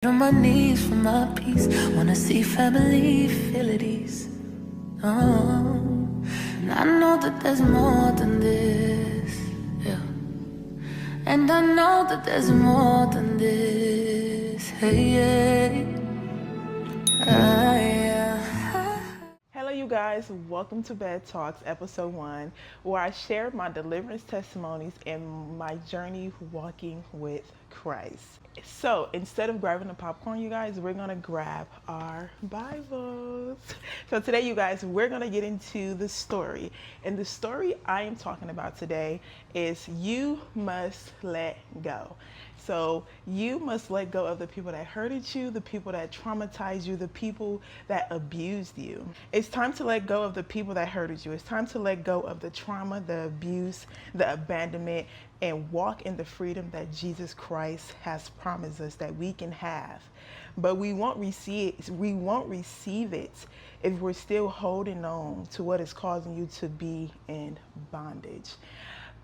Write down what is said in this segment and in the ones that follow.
On my knees for my peace, wanna see family feel at ease. Oh, and I know that there's more than this, yeah. And I know that there's more than this, hey, yeah. Hello you guys, welcome to Bed Talks episode 1, where I share my deliverance testimonies and my journey walking with Christ. So instead of grabbing the popcorn, you guys, we're gonna grab our Bibles. So today, you guys, we're gonna get into the story. And the story I am talking about today is you must let go. So you must let go of the people that hurted you, the people that traumatized you, the people that abused you. It's time to let go of the people that hurted you. It's time to let go of the trauma, the abuse, the abandonment, and walk in the freedom that Jesus Christ has promised us that we can have. But we won't receive it if we're still holding on to what is causing you to be in bondage.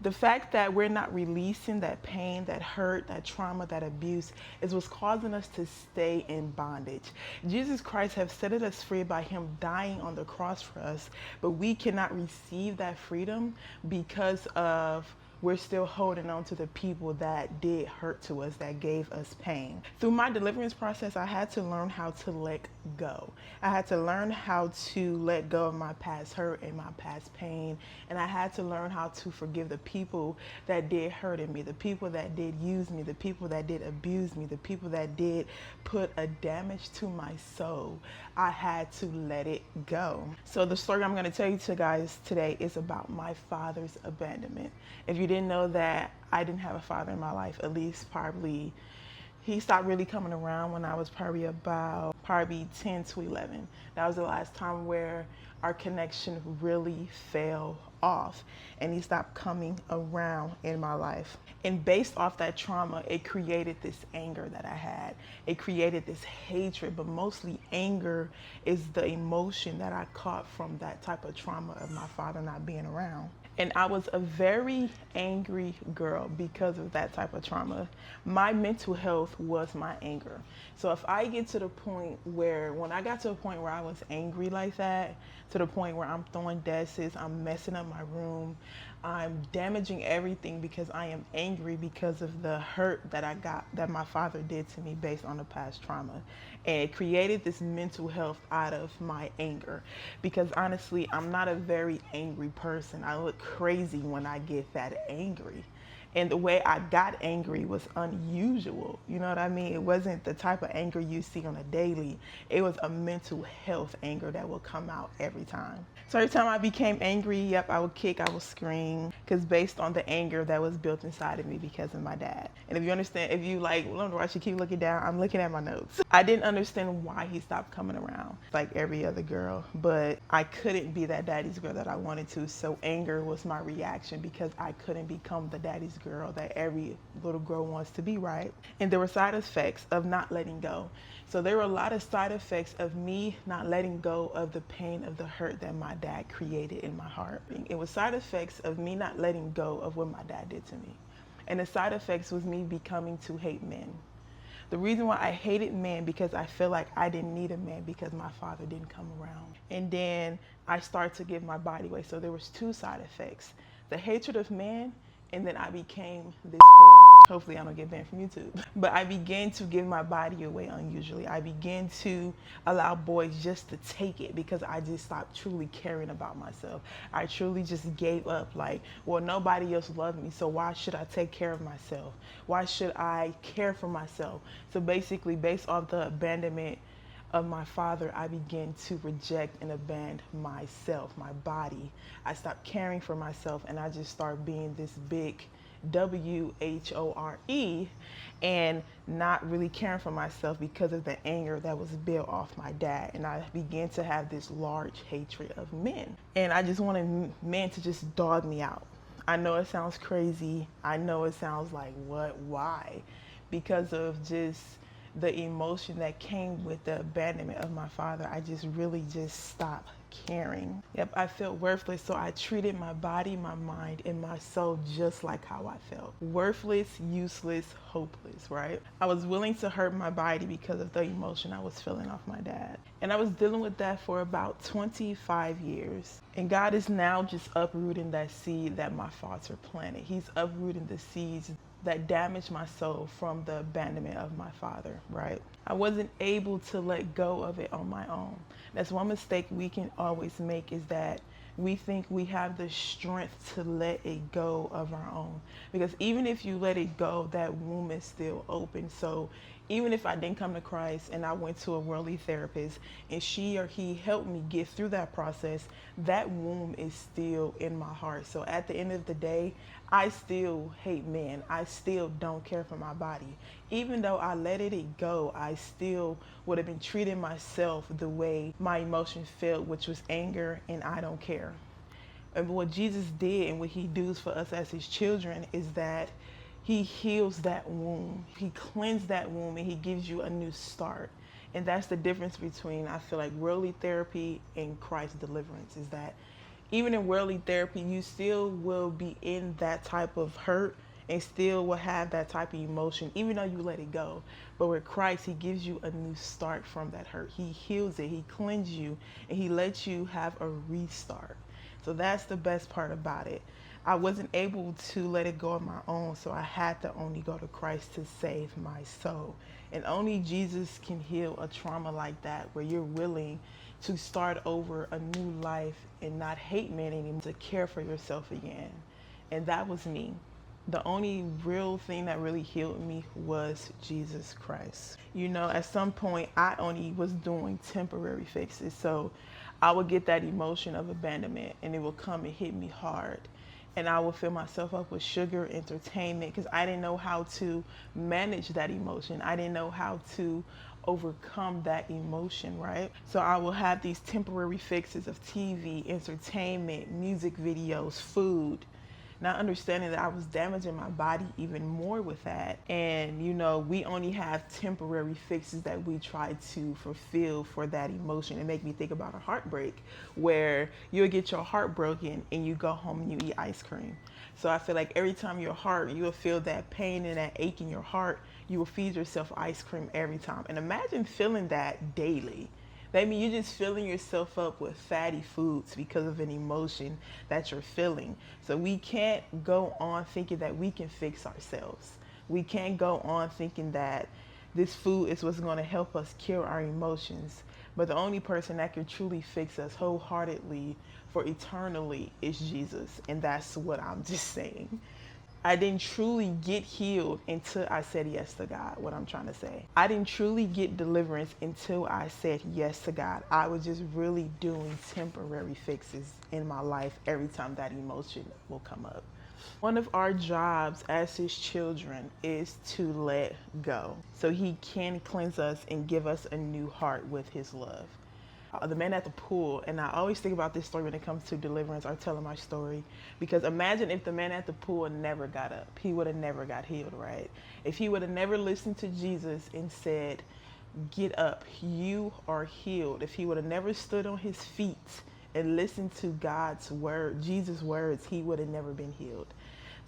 The fact that we're not releasing that pain, that hurt, that trauma, that abuse is what's causing us to stay in bondage. Jesus Christ has set us free by him dying on the cross for us, but we cannot receive that freedom because of we're still holding on to the people that did hurt to us, that gave us pain. Through my deliverance process, I had to learn how to let go. I had to learn how to let go of my past hurt and my past pain. And I had to learn how to forgive the people that did hurt me, the people that did use me, the people that did abuse me, the people that did put a damage to my soul. I had to let it go. So the story I'm going to tell you guys today is about my father's abandonment. If you didn't know that I didn't have a father in my life, at least probably he stopped really coming around when I was probably 10 to 11. That was the last time where our connection really fell off and he stopped coming around in my life. And based off that trauma, it created this anger that I had. It created this hatred, but mostly anger is the emotion that I caught from that type of trauma of my father not being around. And I was a very angry girl because of that type of trauma. My mental health was my anger. So if I get to the point where, when I got to a point where I was angry like that, to the point where I'm throwing desks, I'm messing up my room, I'm damaging everything because I am angry because of the hurt that I got, that my father did to me based on the past trauma. And it created this mental health out of my anger. Because honestly, I'm not a very angry person. I look crazy when I get that angry. And the way I got angry was unusual. You know what I mean? It wasn't the type of anger you see on a daily. It was a mental health anger that would come out every time. So every time I became angry, yep, I would kick, I would scream, because based on the anger that was built inside of me because of my dad. And if you understand, if you like, wonder why she keep looking down, I'm looking at my notes. I didn't understand why he stopped coming around like every other girl, but I couldn't be that daddy's girl that I wanted to. So anger was my reaction because I couldn't become the daddy's girl that every little girl wants to be, right? And there were side effects of not letting go. So there were a lot of side effects of me not letting go of the pain of the hurt that my dad created in my heart. It was side effects of me not letting go of what my dad did to me. And the side effects was me becoming to hate men. The reason why I hated men because I feel like I didn't need a man because my father didn't come around. And then I started to give my body away. So there was two side effects: the hatred of men, and then I became this whore. Hopefully I don't get banned from YouTube. But I began to give my body away unusually. I began to allow boys just to take it because I just stopped truly caring about myself. I truly just gave up, like, well, nobody else loved me, so why should I take care of myself? Why should I care for myself? So basically, based off the abandonment of my father, I began to reject and abandon myself, my body. I stopped caring for myself and I just started being this big WHORE and not really caring for myself because of the anger that was built off my dad. And I began to have this large hatred of men. And I just wanted men to just dog me out. I know it sounds crazy. I know it sounds like, what, why? Because of just the emotion that came with the abandonment of my father, I just really just stopped caring. Yep, I felt worthless, so I treated my body, my mind, and my soul just like how I felt. Worthless, useless, hopeless, right? I was willing to hurt my body because of the emotion I was feeling off my dad. And I was dealing with that for about 25 years. And God is now just uprooting that seed that my father planted. He's uprooting the seeds that damaged my soul from the abandonment of my father, right? I wasn't able to let go of it on my own. That's one mistake we can always make, is that we think we have the strength to let it go of our own. Because even if you let it go, that womb is still open. So even if I didn't come to Christ and I went to a worldly therapist and she or he helped me get through that process, that womb is still in my heart. So at the end of the day, I still hate men. I still don't care for my body. Even though I let it go, I still would have been treating myself the way my emotion felt, which was anger and I don't care. And what Jesus did and what he does for us as his children is that he heals that womb. He cleansed that womb and he gives you a new start. And that's the difference between, I feel like, worldly therapy and Christ's deliverance, is that even in worldly therapy, you still will be in that type of hurt and still will have that type of emotion, even though you let it go. But with Christ, he gives you a new start from that hurt. He heals it, he cleanses you, and he lets you have a restart. So that's the best part about it. I wasn't able to let it go on my own, so I had to only go to Christ to save my soul. And only Jesus can heal a trauma like that, where you're willing to start over a new life and not hate men anymore, to care for yourself again. And that was me. The only real thing that really healed me was Jesus Christ. You know, at some point, I only was doing temporary fixes. So I would get that emotion of abandonment and it would come and hit me hard. And I would fill myself up with sugar, entertainment, because I didn't know how to manage that emotion. I didn't know how to overcome that emotion, right? So I will have these temporary fixes of TV, entertainment, music videos, food, not understanding that I was damaging my body even more with that. And you know, we only have temporary fixes that we try to fulfill for that emotion. It make me think about a heartbreak, where you'll get your heart broken and you go home and you eat ice cream. So I feel like every time you'll feel that pain and that ache in your heart, you will feed yourself ice cream every time. And imagine feeling that daily. That means you're just filling yourself up with fatty foods because of an emotion that you're feeling. So we can't go on thinking that we can fix ourselves. We can't go on thinking that this food is what's going to help us cure our emotions. But the only person that can truly fix us wholeheartedly for eternally is Jesus. And that's what I'm just saying. I didn't truly get healed until I said yes to God, what I'm trying to say. I didn't truly get deliverance until I said yes to God. I was just really doing temporary fixes in my life every time that emotion will come up. One of our jobs as his children is to let go, so he can cleanse us and give us a new heart with his love. The man at the pool, and I always think about this story when it comes to deliverance or telling my story, because imagine if the man at the pool never got up. He would have never got healed, right? If he would have never listened to Jesus and said, get up, you are healed. If he would have never stood on his feet and listened to God's word, Jesus' words, he would have never been healed.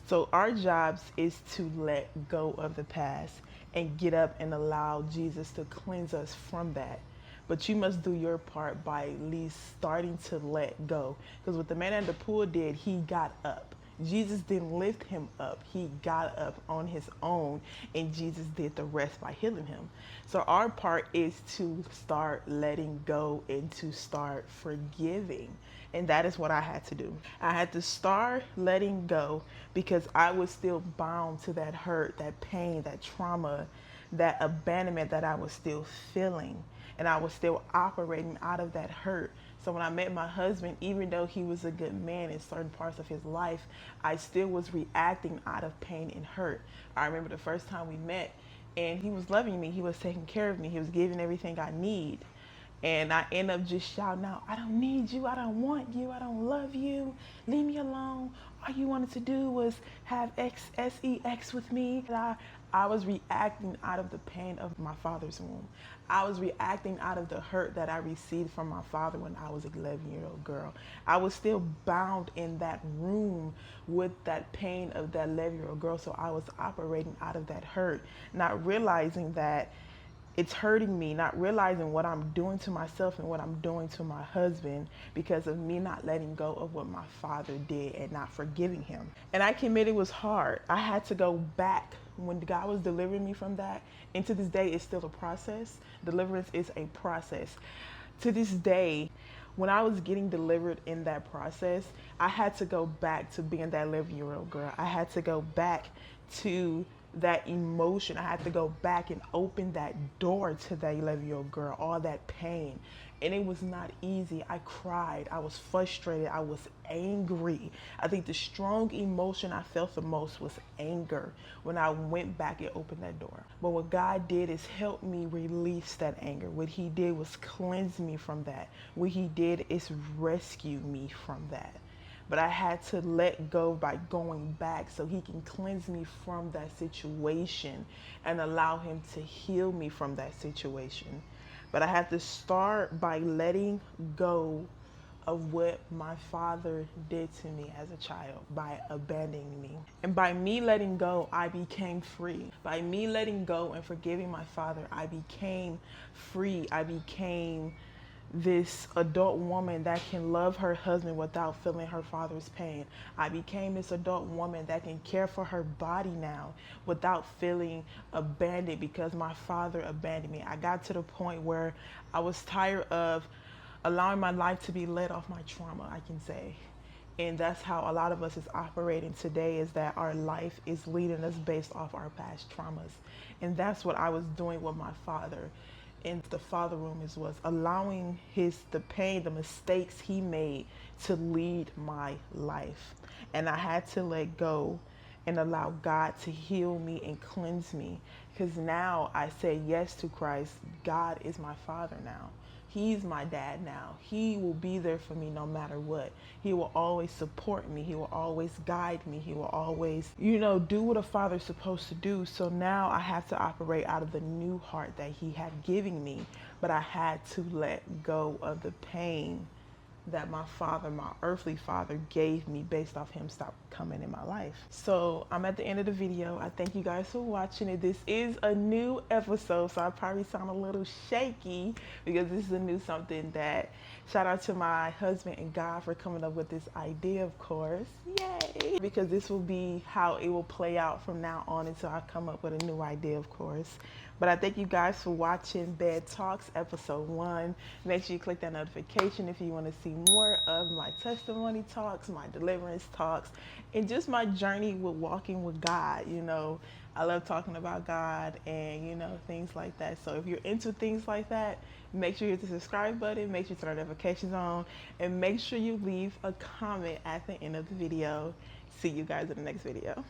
So our jobs is to let go of the past and get up and allow Jesus to cleanse us from that. But you must do your part by at least starting to let go. Because what the man at the pool did, he got up. Jesus didn't lift him up. He got up on his own, and Jesus did the rest by healing him. So our part is to start letting go and to start forgiving. And that is what I had to do. I had to start letting go because I was still bound to that hurt, that pain, that trauma, that abandonment that I was still feeling. And I was still operating out of that hurt. So when I met my husband, even though he was a good man in certain parts of his life, I still was reacting out of pain and hurt. I remember the first time we met, and he was loving me. He was taking care of me. He was giving everything I need. And I end up just shouting out, I don't need you. I don't want you. I don't love you. Leave me alone. All you wanted to do was have sex with me. I was reacting out of the pain of my father's womb. I was reacting out of the hurt that I received from my father when I was an 11-year-old girl. I was still bound in that room with that pain of that 11-year-old girl. So I was operating out of that hurt, not realizing that it's hurting me, not realizing what I'm doing to myself and what I'm doing to my husband because of me not letting go of what my father did and not forgiving him. And I can admit it was hard. I had to go back when God was delivering me from that. And to this day, it's still a process. Deliverance is a process. To this day, when I was getting delivered in that process, I had to go back to being that 11-year-old girl. I had to go back to that emotion. I had to go back and open that door to that 11-year-old girl, all that pain. And it was not easy. I cried. I was frustrated. I was angry. I think the strong emotion I felt the most was anger when I went back and opened that door. But what God did is help me release that anger. What He did was cleanse me from that. What He did is rescue me from that. But I had to let go by going back so He can cleanse me from that situation and allow Him to heal me from that situation. But I had to start by letting go of what my father did to me as a child by abandoning me. And by me letting go, I became free. By me letting go and forgiving my father, I became free. I became this adult woman that can love her husband without feeling her father's pain. I became this adult woman that can care for her body now without feeling abandoned because my father abandoned me. I got to the point where I was tired of allowing my life to be led off my trauma, I can say. And that's how a lot of us is operating today, is that our life is leading us based off our past traumas. And that's what I was doing with my father in the father room, was allowing the pain, the mistakes he made to lead my life. And I had to let go and allow God to heal me and cleanse me, because now I say yes to Christ. God is my father now. He's my dad now. He will be there for me no matter what. He will always support me. He will always guide me. He will always, do what a father's supposed to do. So now I have to operate out of the new heart that He had given me. But I had to let go of the pain that my father, my earthly father, gave me based off him stop coming in my life. So I'm at the end of the video. I thank you guys for watching it. This is a new episode, so I probably sound a little shaky because this is a new something that, shout out to my husband and God for coming up with this idea, of course. Yay! Because this will be how it will play out from now on until I come up with a new idea, of course. But I thank you guys for watching Bed Talks episode 1. Make sure you click that notification if you want to see more of my testimony talks, my deliverance talks, and just my journey with walking with God. I love talking about God and, things like that. So if you're into things like that, make sure you hit the subscribe button, make sure you turn notifications on, and make sure you leave a comment at the end of the video. See you guys in the next video.